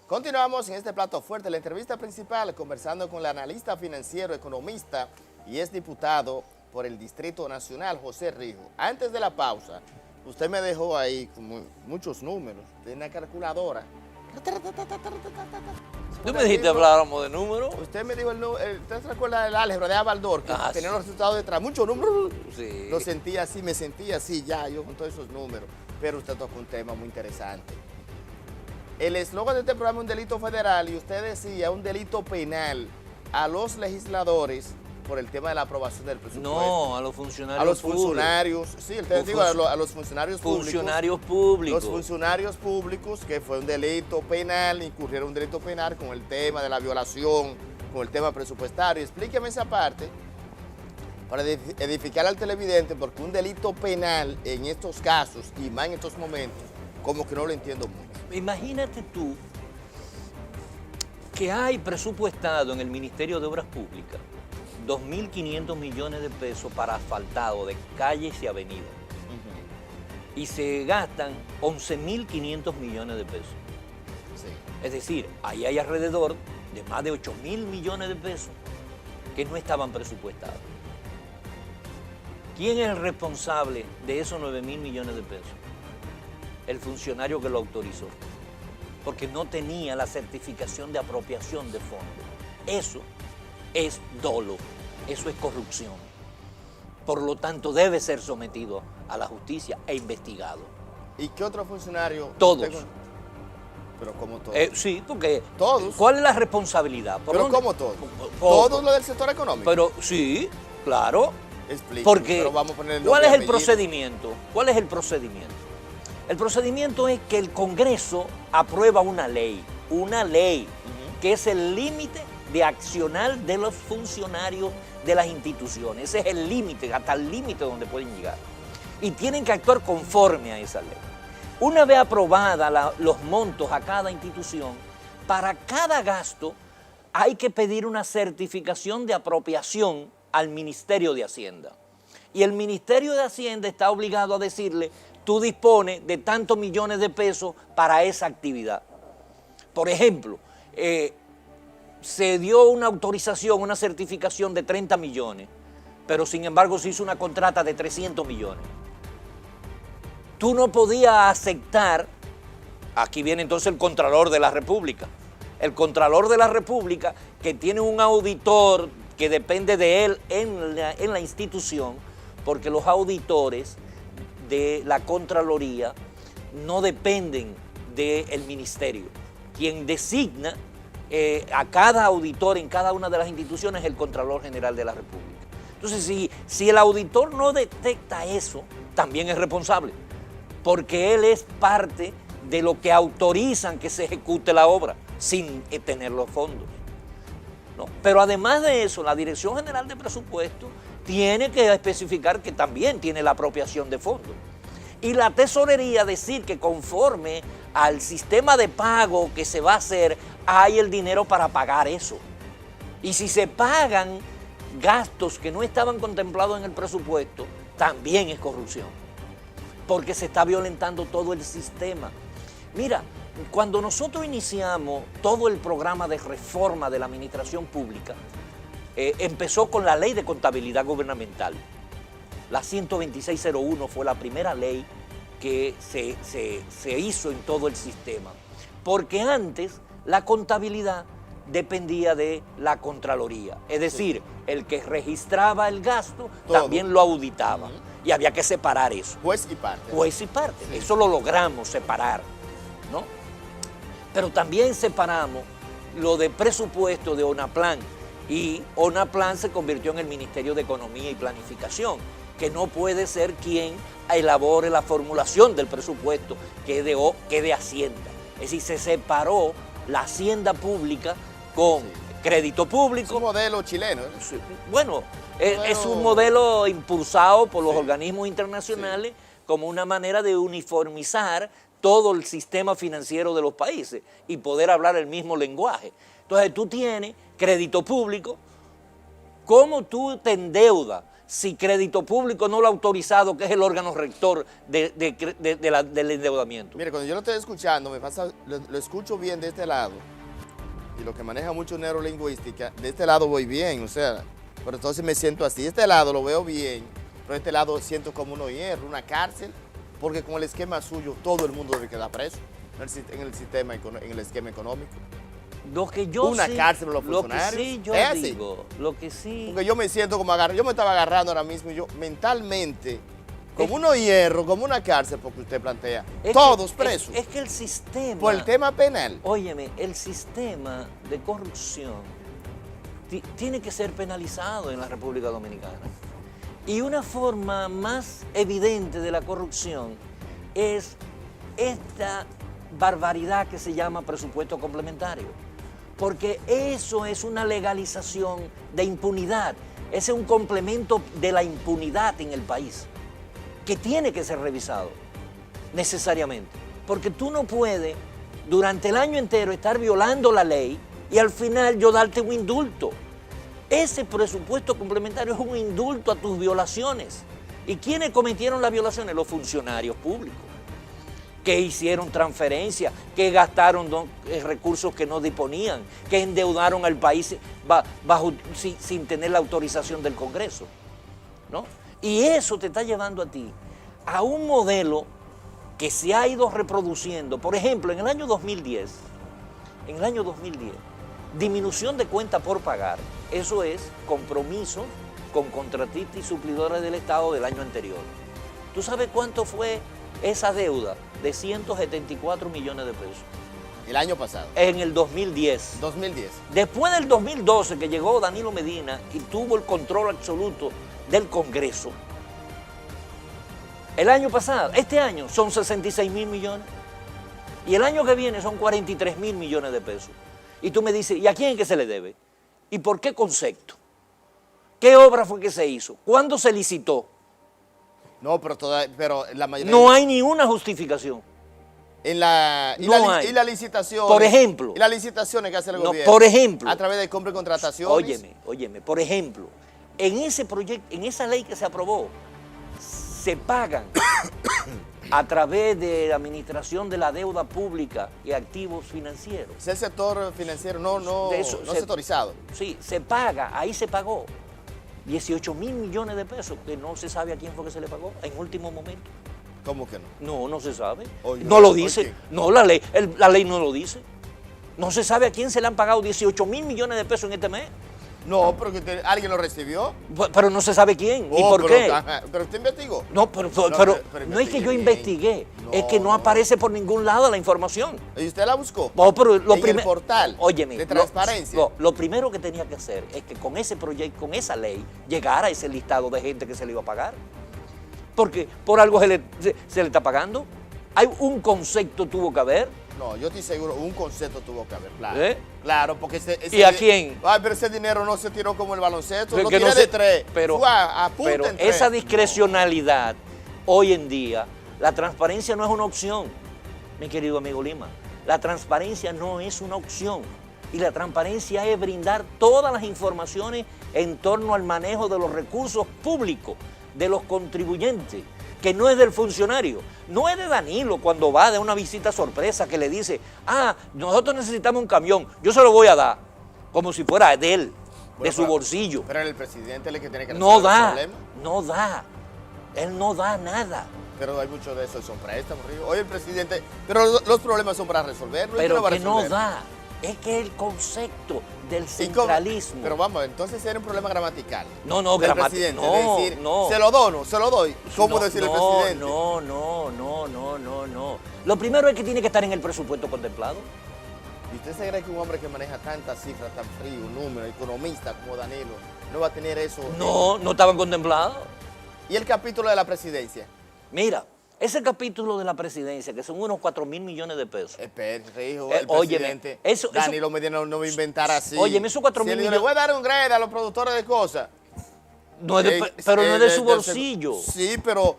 Continuamos en este plato fuerte, la entrevista principal, conversando con el analista financiero, economista y es diputado por el Distrito Nacional, José Rijo. Antes de la pausa, usted me dejó ahí como muchos números de una calculadora. ¿Tú me dijiste habláramos de números? Usted me dijo ¿usted se recuerda del álgebra de Abaldor? Que tenía los resultados detrás, muchos números. Sí. Lo sentía así, me sentía así ya, yo con todos esos números. Pero usted tocó un tema muy interesante. El eslogan de este programa es un delito federal y usted decía un delito penal a los legisladores por el tema de la aprobación del presupuesto. No, a los funcionarios públicos. A los funcionarios, públicos. sí, usted digo a los funcionarios públicos. Funcionarios públicos. Los funcionarios públicos, que fue un delito penal, incurrieron un delito penal con el tema de la violación, con el tema presupuestario. Explíqueme esa parte para edificar al televidente, porque un delito penal en estos casos, y más en estos momentos, como que no lo entiendo mucho. Imagínate tú que hay presupuestado en el Ministerio de Obras Públicas 2.500 millones de pesos para asfaltado de calles y avenidas. Y se gastan 11.500 millones de pesos. Sí. Es decir, ahí hay alrededor de más de 8.000 millones de pesos que no estaban presupuestados. ¿Quién es el responsable de esos 9.000 millones de pesos? El funcionario que lo autorizó, porque no tenía la certificación de apropiación de fondos. Eso es dolo, eso es corrupción. Por lo tanto, debe ser sometido a la justicia e investigado. ¿Y qué otro funcionario? Todos. Pero ¿cómo todos? Sí, porque ¿Todos? ¿cuál es la responsabilidad? ¿Pero cómo todos? ¿Todos los del sector económico? Pero sí, claro. Explique, porque pero vamos a poner el ¿cuál nombre es y el apellido. procedimiento? ¿Cuál es el procedimiento? El procedimiento es que el Congreso aprueba una ley que es el límite de accionar de los funcionarios de las instituciones. Ese es el límite, hasta el límite donde pueden llegar. Y tienen que actuar conforme a esa ley. Una vez aprobada los montos a cada institución, para cada gasto hay que pedir una certificación de apropiación al Ministerio de Hacienda. Y el Ministerio de Hacienda está obligado a decirle, tú dispones de tantos millones de pesos para esa actividad. Por ejemplo, se dio una autorización, una certificación de 30 millones, pero sin embargo se hizo una contrata de 300 millones. Tú no podías aceptar, aquí viene entonces el Contralor de la República, el Contralor de la República que tiene un auditor que depende de él en la institución, porque los auditores de la Contraloría no dependen del ministerio. Quien designa a cada auditor en cada una de las instituciones es el Contralor General de la República. Entonces, si el auditor no detecta eso, también es responsable, porque él es parte de lo que autorizan que se ejecute la obra sin tener los fondos, ¿no? Pero además de eso, la Dirección General de Presupuesto tiene que especificar que también tiene la apropiación de fondos. Y la tesorería decir que conforme al sistema de pago que se va a hacer, hay el dinero para pagar eso. Y si se pagan gastos que no estaban contemplados en el presupuesto, también es corrupción, porque se está violentando todo el sistema. Mira, cuando nosotros iniciamos todo el programa de reforma de la administración pública, empezó con la Ley de Contabilidad Gubernamental. La 12601 fue la primera ley que se hizo en todo el sistema, porque antes la contabilidad dependía de la Contraloría, es decir, el que registraba el gasto todo también lo auditaba, y había que separar eso. Juez y parte. Juez y parte, eso lo logramos separar, ¿no? Pero también separamos lo de presupuesto de ONAPLAN, y ONAPLAN se convirtió en el Ministerio de Economía y Planificación, que no puede ser quien elabore la formulación del presupuesto, que de Hacienda. Es decir, se separó la Hacienda Pública con crédito público. Es un modelo chileno, ¿eh? Sí. Bueno, es un modelo impulsado por los organismos internacionales como una manera de uniformizar todo el sistema financiero de los países y poder hablar el mismo lenguaje. Entonces tú tienes crédito público. ¿Cómo tú te endeudas si crédito público no lo ha autorizado, que es el órgano rector del endeudamiento? Mire, cuando yo lo estoy escuchando, lo escucho bien de este lado, y lo que maneja mucho neurolingüística, de este lado voy bien, o sea, pero entonces me siento así. De este lado lo veo bien, pero de este lado siento como uno hierro, una cárcel, porque con el esquema suyo todo el mundo debe quedar preso en el sistema, en el esquema económico. Lo que yo una cárcel para los funcionarios. Lo que sí yo digo, lo que sí. Porque yo me siento como agarrado, yo me estaba agarrando ahora mismo y yo mentalmente, como unos hierro, como una cárcel, porque usted plantea, todos presos. Es que el sistema. Por el tema penal. Óyeme, el sistema de corrupción tiene que ser penalizado en la República Dominicana. Y una forma más evidente de la corrupción es esta barbaridad que se llama presupuesto complementario. Porque eso es una legalización de impunidad. Ese es un complemento de la impunidad en el país, que tiene que ser revisado necesariamente. Porque tú no puedes durante el año entero estar violando la ley y al final yo darte un indulto. Ese presupuesto complementario es un indulto a tus violaciones. ¿Y quiénes cometieron las violaciones? Los funcionarios públicos, que hicieron transferencias, que gastaron recursos que no disponían, que endeudaron al país sin tener la autorización del Congreso, ¿no? Y eso te está llevando a ti a un modelo que se ha ido reproduciendo. Por ejemplo, en el año 2010, disminución de cuenta por pagar, eso es compromiso con contratistas y suplidores del Estado del año anterior. ¿Tú sabes cuánto fue esa deuda? De 174 millones de pesos. El año pasado. En el 2010. 2010. Después del 2012, que llegó Danilo Medina y tuvo el control absoluto del Congreso, el año pasado, este año, son 66 mil millones. Y el año que viene son 43 mil millones de pesos. Y tú me dices, ¿y a quién es que se le debe? ¿Y por qué concepto? ¿Qué obra fue que se hizo? ¿Cuándo se licitó? No, pero la mayoría... No hay ni una justificación. Y la licitación. Por ejemplo. Y las licitaciones que hace el gobierno. Por ejemplo. A través de compra y contrataciones. Óyeme, por ejemplo, en ese proyecto, en esa ley que se aprobó, se pagan a través de la administración de la deuda pública y activos financieros. Es el sector financiero no sectorizado. Sí, se paga, ahí se pagó 18 mil millones de pesos, que no se sabe a quién fue que se le pagó en último momento. ¿Cómo que no? No, no se sabe. Oye, no lo dice. No, la ley no lo dice. No se sabe a quién se le han pagado 18 mil millones de pesos en este mes. No, pero que alguien lo recibió. Pero no se sabe quién y por qué. Pero usted investigó. No, pero no es que yo investigué, es que no aparece por ningún lado la información. ¿Y usted la buscó? No, pero en el portal de transparencia. Lo primero que tenía que hacer es que con ese proyecto, con esa ley, llegara ese listado de gente que se le iba a pagar. Porque por algo se le está pagando. Hay un concepto tuvo que haber. No, yo estoy seguro, un concepto tuvo que haber, claro. Claro, porque ¿Y a quién? Ay, pero ese dinero no se tiró como el baloncesto, lo que tiré de tres. Pero esa discrecionalidad, hoy en día, la transparencia no es una opción, mi querido amigo Lima. La transparencia no es una opción. Y la transparencia es brindar todas las informaciones en torno al manejo de los recursos públicos, de los contribuyentes, que no es del funcionario, no es de Danilo cuando va de una visita sorpresa que le dice, nosotros necesitamos un camión, yo se lo voy a dar, como si fuera de él, de su bolsillo. Pero el presidente es el que tiene que resolver el problema. Él no da nada. Pero hay mucho de eso, son préstamos, Río. Oye, el presidente, pero los problemas son para resolverlo. Pero que no da, es que el concepto del centralismo. Pero vamos, entonces era un problema gramatical. No, gramatical. No. Se lo doy. ¿Cómo decir el presidente? No. Lo primero es que tiene que estar en el presupuesto contemplado. ¿Y usted se cree que un hombre que maneja tantas cifras, tan frío, números, economista como Danilo, no va a tener eso? No estaban contemplados. ¿Y el capítulo de la presidencia? Mira, ese capítulo de la presidencia, que son unos 4 mil millones de pesos. Espérate, hijo, el presidente. Danilo Medina no va a inventar así. Óyeme, esos 4 mil millones. Le voy a dar un grade a los productores de cosas. Pero no es de su bolsillo. Sí, pero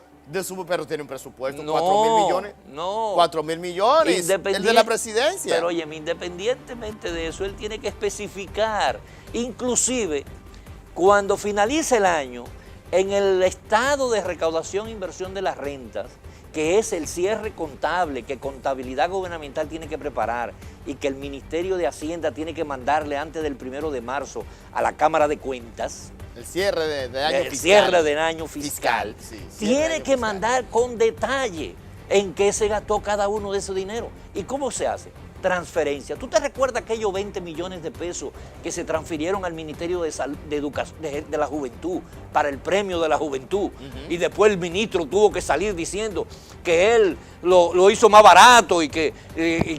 tiene un presupuesto. 4 mil millones. No. 4 mil millones. El de la presidencia. Pero óyeme, independientemente de eso, él tiene que especificar. Inclusive, cuando finalice el año, en el estado de recaudación e inversión de las rentas, que es el cierre contable que Contabilidad Gubernamental tiene que preparar y que el Ministerio de Hacienda tiene que mandarle antes del 1 de marzo a la Cámara de Cuentas. El cierre de año fiscal. El cierre del año fiscal. Tiene que mandar con detalle en qué se gastó cada uno de ese dinero. ¿Y cómo se hace? Transferencia. ¿Tú te recuerdas aquellos 20 millones de pesos que se transfirieron al Ministerio de la Juventud para el premio de la juventud? Y después el ministro tuvo que salir diciendo que él lo hizo más barato y que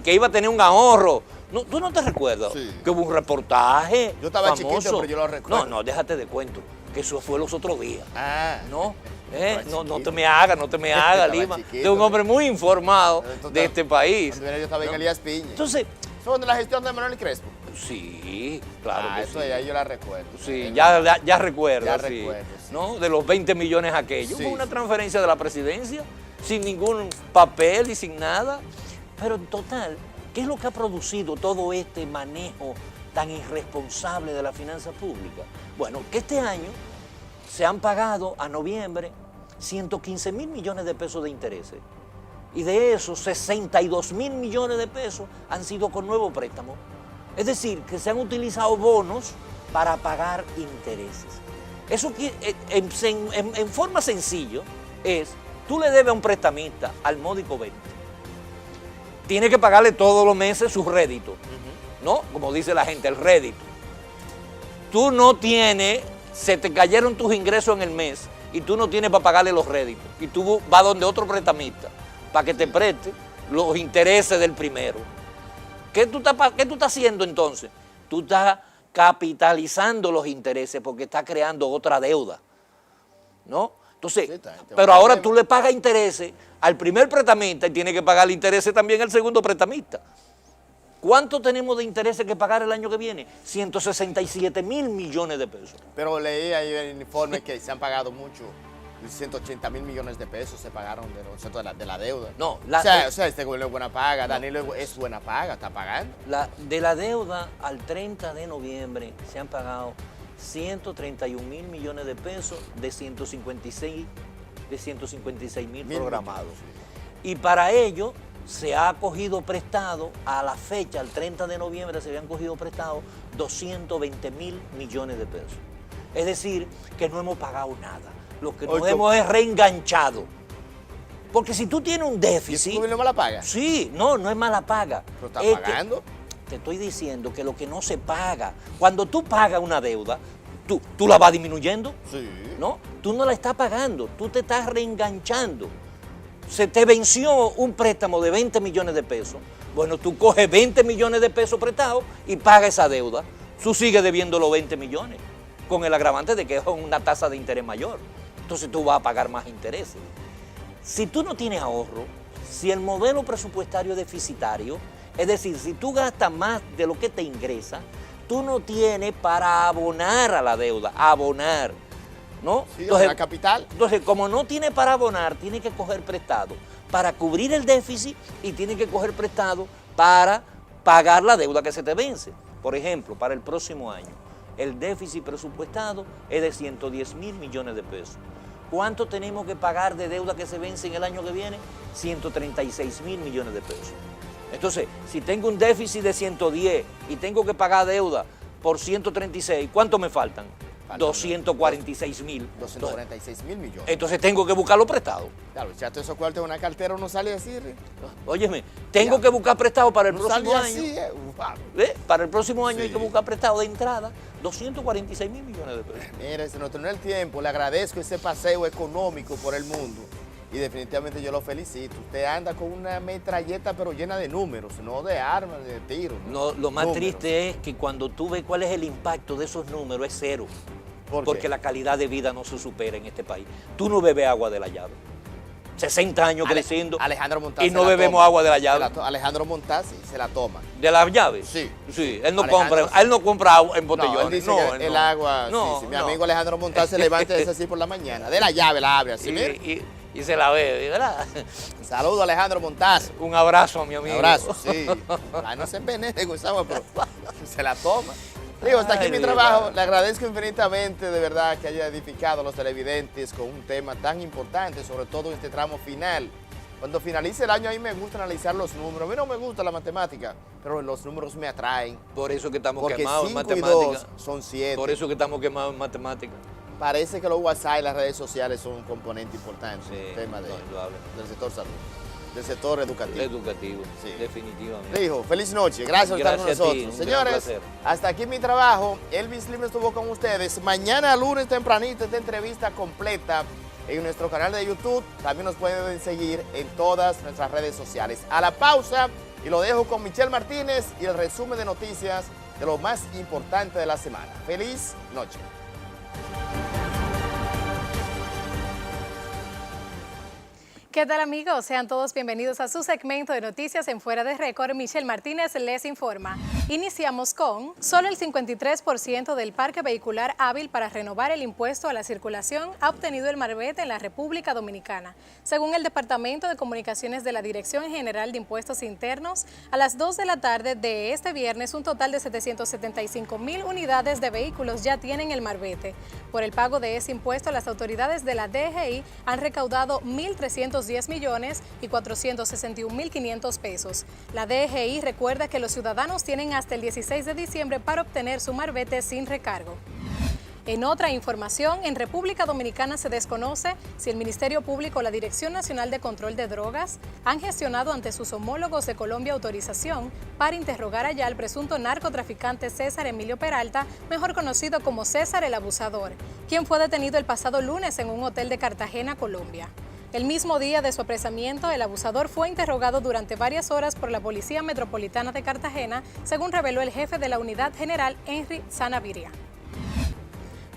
iba a tener un ahorro. No, ¿tú no te recuerdas? Sí. Que hubo un reportaje Yo estaba famoso. Chiquito, pero yo lo recuerdo. No, déjate de cuento, que eso fue los otros días. No te me hagas, Lima. De un hombre muy informado de este país. Yo estaba en Elías Piña. Entonces, ¿son de la gestión de Manuel Crespo? Sí, claro. Eso ya yo la recuerdo. Sí, ya recuerdo. Ya sí. recuerdo. Sí. ¿No? De los 20 millones aquellos. Sí, Fue una transferencia de la presidencia, sin ningún papel y sin nada. Pero en total, ¿qué es lo que ha producido todo este manejo tan irresponsable de la finanza pública? Bueno, que este año se han pagado a noviembre 115 mil millones de pesos de intereses. Y de esos, 62 mil millones de pesos han sido con nuevo préstamo. Es decir, que se han utilizado bonos para pagar intereses. Eso en forma sencilla es, tú le debes a un prestamista al módico 20. Tiene que pagarle todos los meses su rédito, ¿no? Como dice la gente, el rédito. Tú no tienes, se te cayeron tus ingresos en el mes y tú no tienes para pagarle los réditos, y tú vas donde otro prestamista para que te preste los intereses del primero. ¿Qué tú estás haciendo entonces? Tú estás capitalizando los intereses porque estás creando otra deuda, ¿no? Entonces, pero ahora tú le pagas intereses al primer prestamista y tienes que pagarle intereses también al segundo prestamista. ¿Cuánto tenemos de intereses que pagar el año que viene? 167 mil millones de pesos. Pero leí ahí en el informe que se han pagado mucho. 180 mil millones de pesos se pagaron de la deuda. No, o sea, este gobierno es buena paga, Danilo es buena paga, está pagando. De la deuda al 30 de noviembre se han pagado 131 mil millones de pesos de 156 mil programados. Y para ello se ha cogido prestado, a la fecha, al 30 de noviembre, se habían cogido prestado 220 mil millones de pesos. Es decir, que no hemos pagado nada. Lo que nos hemos es reenganchado. Porque si tú tienes un déficit... ¿Y gobierno mala paga? Sí, no es mala paga. ¿Pero está pagando? Te estoy diciendo que lo que no se paga, cuando tú pagas una deuda, tú la vas disminuyendo, sí, ¿no? Tú no la estás pagando, tú te estás reenganchando. Se te venció un préstamo de 20 millones de pesos, bueno, tú coges 20 millones de pesos prestados y pagas esa deuda. Tú sigues debiendo los 20 millones, con el agravante de que es una tasa de interés mayor. Entonces tú vas a pagar más intereses. Si tú no tienes ahorro, si el modelo presupuestario es deficitario, es decir, si tú gastas más de lo que te ingresa, tú no tienes para abonar a la deuda, abonar, ¿no? Sí, entonces, la capital. Entonces, como no tiene para abonar, tiene que coger prestado para cubrir el déficit y tiene que coger prestado para pagar la deuda que se te vence. Por ejemplo, para el próximo año, el déficit presupuestado es de 110 mil millones de pesos. ¿Cuánto tenemos que pagar de deuda que se vence en el año que viene? 136 mil millones de pesos. Entonces, si tengo un déficit de 110 y tengo que pagar deuda por 136, ¿cuánto me faltan? 246 mil. 246 mil millones. Entonces tengo que buscarlo prestado. Claro, echate esos cuartos en una cartera, uno sale así. Óyeme, tengo que buscar prestado para el próximo año. Así, Para el próximo año hay que buscar prestado de entrada 246 mil millones de pesos. Mire, se nos terminó el tiempo. Le agradezco ese paseo económico por el mundo. Y definitivamente yo lo felicito. Usted anda con una metralleta pero llena de números, no de armas, de tiros. No, lo más triste es que cuando tú ves cuál es el impacto de esos números es cero. Porque la calidad de vida no se supera en este país. Tú no bebes agua de la llave. 60 años creciendo Alejandro Montaz y no bebemos agua de la llave. Alejandro Montaz se la toma. ¿De las llaves? Sí. Sí, él no compra agua en botellones. No, él dice que el agua, mi amigo Alejandro Montaz se levanta así por la mañana. De la llave la abre así, y se la bebe, ¿verdad? Saludo a Alejandro Montaz. Un abrazo a mi amigo. Un abrazo, sí. No se envenene con esa agua, pero se la toma. Digo, hasta aquí mi trabajo. Le agradezco infinitamente, de verdad, que haya edificado a los televidentes con un tema tan importante, sobre todo en este tramo final. Cuando finalice el año, a mí me gusta analizar los números. A mí no me gusta la matemática, pero los números me atraen. Por eso que estamos porque quemados en 5 y matemáticas. 2 son 7. Por eso que estamos quemados en matemáticas. Parece que los WhatsApp y las redes sociales son un componente importante en el tema del sector salud. Del sector educativo. Educativo, sí, definitivamente. Dijo, feliz noche, gracias por estar con nosotros. Señores, hasta aquí mi trabajo. Elvis Lim estuvo con ustedes. Mañana lunes tempranito esta entrevista completa en nuestro canal de YouTube. También nos pueden seguir en todas nuestras redes sociales. A la pausa y lo dejo con Michelle Martínez y el resumen de noticias de lo más importante de la semana. Feliz noche. ¿Qué tal, amigos? Sean todos bienvenidos a su segmento de noticias en Fuera de Récord. Michelle Martínez les informa. Iniciamos con: solo el 53% del parque vehicular hábil para renovar el impuesto a la circulación ha obtenido el marbete en la República Dominicana. Según el Departamento de Comunicaciones de la Dirección General de Impuestos Internos, a las 2 de la tarde de este viernes, un total de 775,000 unidades de vehículos ya tienen el marbete. Por el pago de ese impuesto, las autoridades de la DGI han recaudado 1.310 millones y 461.500 pesos. La DGI recuerda que los ciudadanos tienen hasta el 16 de diciembre para obtener su marbete sin recargo. En otra información, en República Dominicana se desconoce si el Ministerio Público o la Dirección Nacional de Control de Drogas han gestionado ante sus homólogos de Colombia autorización para interrogar allá al presunto narcotraficante César Emilio Peralta, mejor conocido como César el Abusador, quien fue detenido el pasado lunes en un hotel de Cartagena, Colombia. El mismo día de su apresamiento, el abusador fue interrogado durante varias horas por la Policía Metropolitana de Cartagena, según reveló el jefe de la Unidad General, Henry Sanaviria.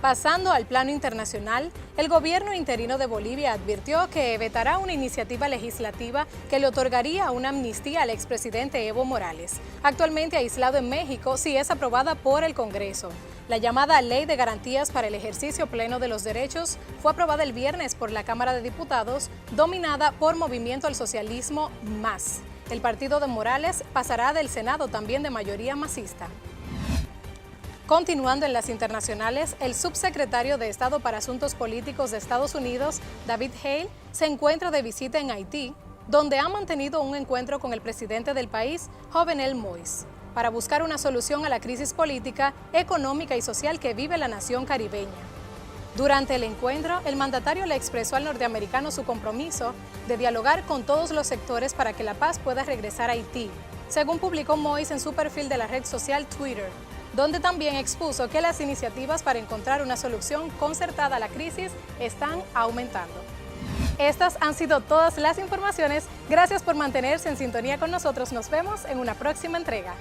Pasando al plano internacional, el gobierno interino de Bolivia advirtió que vetará una iniciativa legislativa que le otorgaría una amnistía al expresidente Evo Morales, actualmente aislado en México, si es aprobada por el Congreso. La llamada Ley de Garantías para el Ejercicio Pleno de los Derechos fue aprobada el viernes por la Cámara de Diputados, dominada por Movimiento al Socialismo Más. El partido de Morales pasará del Senado también de mayoría masista. Continuando en las internacionales, el subsecretario de Estado para Asuntos Políticos de Estados Unidos, David Hale, se encuentra de visita en Haití, donde ha mantenido un encuentro con el presidente del país, Jovenel Moïse, para buscar una solución a la crisis política, económica y social que vive la nación caribeña. Durante el encuentro, el mandatario le expresó al norteamericano su compromiso de dialogar con todos los sectores para que la paz pueda regresar a Haití, según publicó Moïse en su perfil de la red social Twitter, donde también expuso que las iniciativas para encontrar una solución concertada a la crisis están aumentando. Estas han sido todas las informaciones. Gracias por mantenerse en sintonía con nosotros. Nos vemos en una próxima entrega.